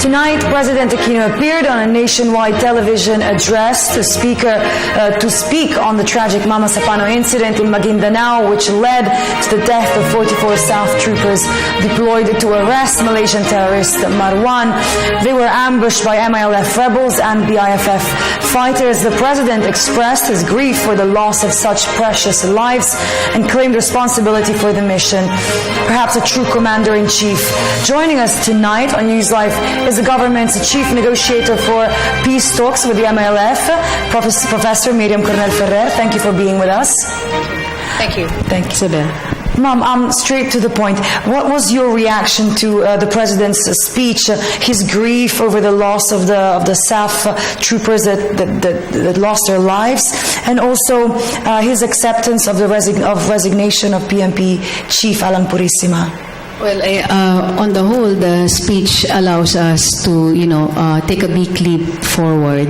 Tonight, President Aquino appeared on a nationwide television address to speak on the tragic Mama Sapano incident in Maguindanao, which led to the death of 44 staff troopers deployed to arrest Malaysian terrorist Marwan. They were ambushed by MILF rebels and BIFF fighters. The President expressed his grief for the loss of such precious lives and claimed responsibility for the mission. Perhaps a true commander-in-chief. Joining us tonight on NewsLife is the government's chief negotiator for peace talks with the MILF, Professor Miriam Coronel-Ferrer. Thank you for being with us. Thank you. Thank you, Isabel. Ma'am, straight to the point. What was your reaction to the President's speech, his grief over the loss of the SAF troopers that lost their lives, and also his acceptance of the resignation of PNP Chief Alang Purisima? Well, on the whole, the speech allows us to, take a big leap forward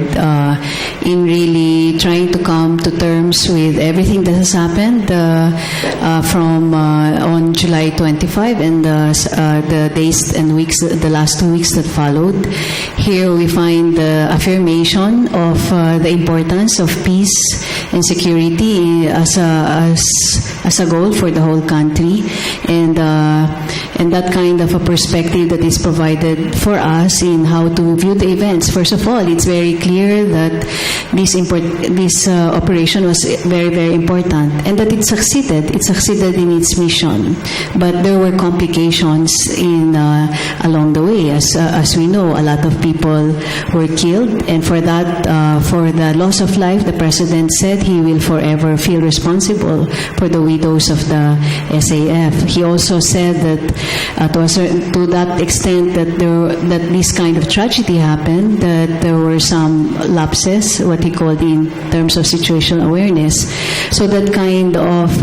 in really trying to come to terms with everything that has happened from on July 25 and the days and weeks, the last 2 weeks that followed. Here we find the affirmation of the importance of peace and security as a goal for the whole country, and that kind of a perspective that is provided for us in how to view the events. First of all, it's very clear that this operation was very, very important, and that it succeeded. It succeeded in its mission, but there were complications along the way. As we know, a lot of people were killed, and for that, for the loss of life, the President said he will forever feel responsible for the widows of the SAF. He also said that to that extent that this kind of tragedy happened, that there were some lapses, what he called in terms of situational awareness. So that kind of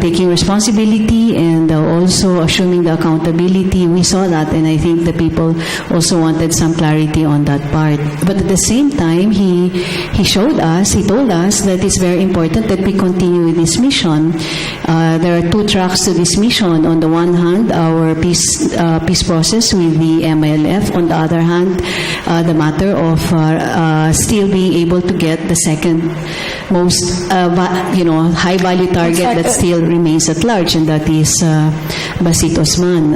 taking responsibility and also assuming the accountability, we saw that, and I think the people also wanted some clarity on that part. But at the same time, he told us that it's very important that we continue with this mission. There are two tracks to this mission. On the one hand, our peace process with the MILF. On the other hand, the matter of still being able to get the second most high value target that still remains at large, and that is Basit Osman.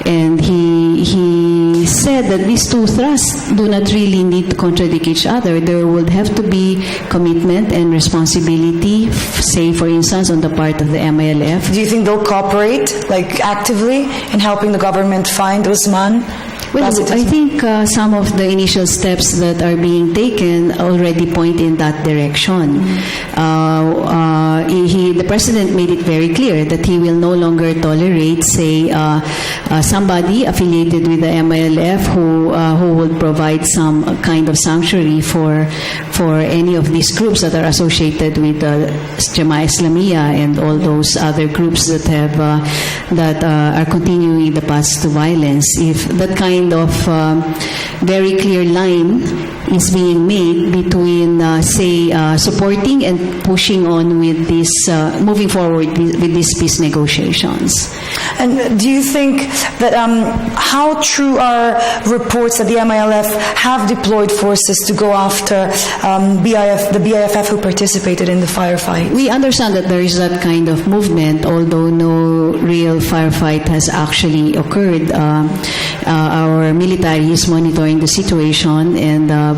And he said that these two thrusts do not really need to contradict each other. There would have to be commitment and responsibility, say, for instance, on the part of the MILF. Do you think they'll cooperate, actively in helping the government find Usman? Well, I think some of the initial steps that are being taken already point in that direction. The President made it very clear that he will no longer tolerate, say, somebody affiliated with the MILF who would provide some kind of sanctuary for any of these groups that are associated with the Jemaah Islamiyah and all those other groups that are continuing the paths to violence. If that kind of very clear line is being made between, supporting and pushing on with this, moving forward with these peace negotiations. And do you think that how true are reports that the MILF have deployed forces to go after the BIFF who participated in the firefight? We understand that there is that kind of movement, although no real firefight has actually occurred. Our military is monitoring the situation,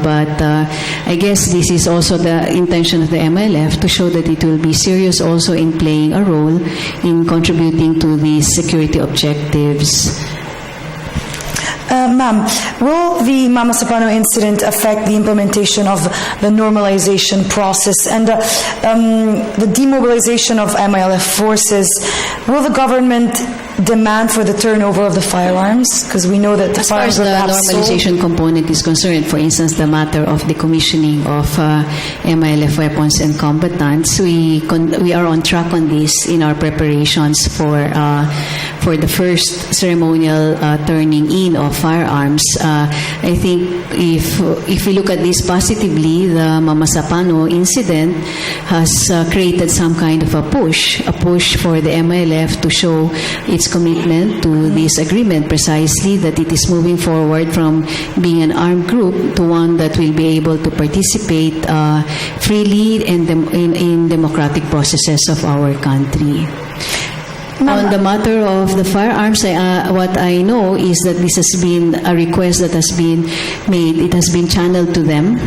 but I guess this is also the intention of the MILF to show that it will be serious also in playing a role in contributing to these security objectives. Ma'am, will the Mama Sapano incident affect the implementation of the normalization process and the demobilization of MILF forces? Will the government demand for the turnover of the firearms? Because we know that the firearms are perhaps the normalization component is concerned, for instance, the matter of decommissioning of MILF weapons and combatants, we are on track on this in our preparations for the first ceremonial turning in of firearms. I think if we look at this positively, the Mama Sapano incident has created some kind of a push for the MILF to show its its commitment to this agreement, precisely that it is moving forward from being an armed group to one that will be able to participate freely in democratic processes of our country. On the matter of the firearms, what I know is that this has been a request that has been made. It has been channeled to them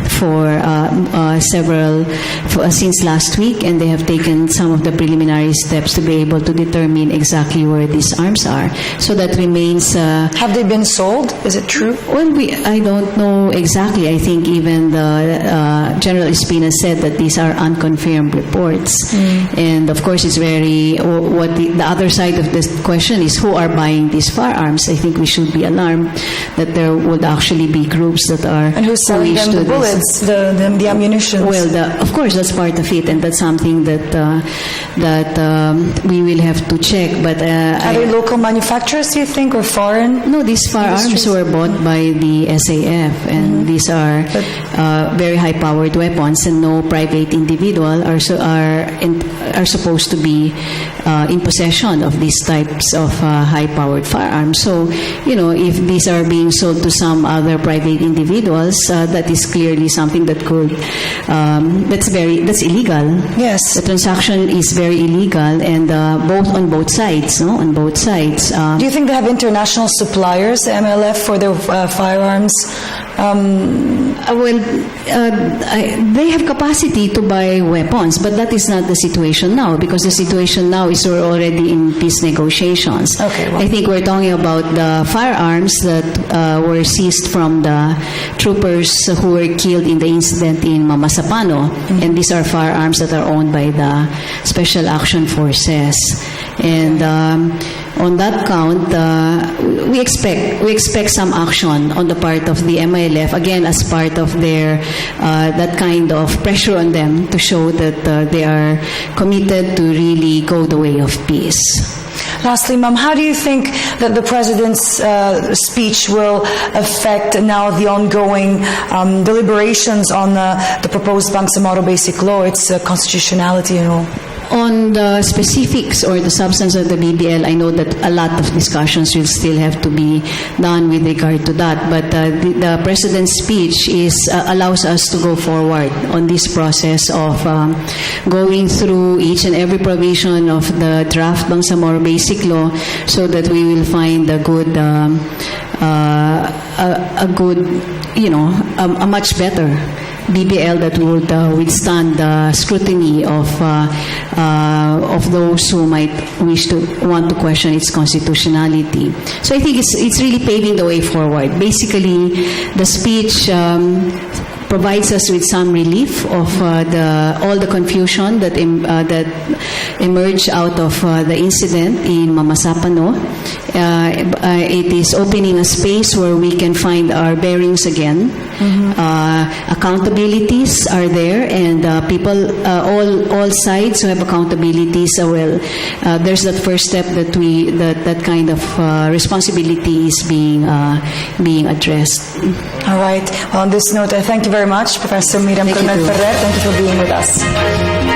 since last week, and they have taken some of the preliminary steps to be able to determine exactly where these arms are. So that remains. Have they been sold? Is it true? Well, I don't know exactly. I think even the General Espina said that these are unconfirmed reports, and of course, it's very what the other side of this question is who are buying these firearms. I think we should be alarmed that there would actually be groups that are and who's selling them the bullets, the ammunition. Well, of course, that's part of it, and that's something that we will have to check. But are they local manufacturers, do you think, or foreign? No, these firearms were bought by the SAF, and these are very high-powered weapons, and no private individual are supposed to be in possession of these types of high-powered firearms. So, if these are being sold to some other private individuals, that is clearly something that could that's illegal. Yes, the transaction is very illegal, and on both sides. No, on both sides. Do you think they have international suppliers, the MLF, for their firearms? They have capacity to buy weapons, but that is not the situation now, because the situation now is we're already in peace negotiations. Okay, well. I think we're talking about the firearms that were seized from the troopers who were killed in the incident in Mamasapano, and these are firearms that are owned by the Special Action Forces. And on that count, we expect some action on the part of the MILF, again as part of their that kind of pressure on them to show that they are committed to really go the way of peace. Lastly, Ma'am, how do you think that the President's speech will affect now the ongoing deliberations on the proposed Bangsamoro Basic Law, its constitutionality and all? On the specifics or the substance of the BBL, I know that a lot of discussions will still have to be done with regard to that. But the President's speech allows us to go forward on this process of going through each and every provision of the draft Bangsamoro Basic Law, so that we will find a much better BBL that would withstand the scrutiny of those who might want to question its constitutionality. So I think it's really paving the way forward. Basically, the speech provides us with some relief of all the confusion that emerged out of the incident in Mamasapano. It is opening a space where we can find our bearings again. Accountabilities are there, and people, all sides who have accountabilities, there's that first step that kind of responsibility is being addressed. All right. Well, on this note, I thank you very much, Professor Miriam Coronel-Ferrer. Thank you for being with us.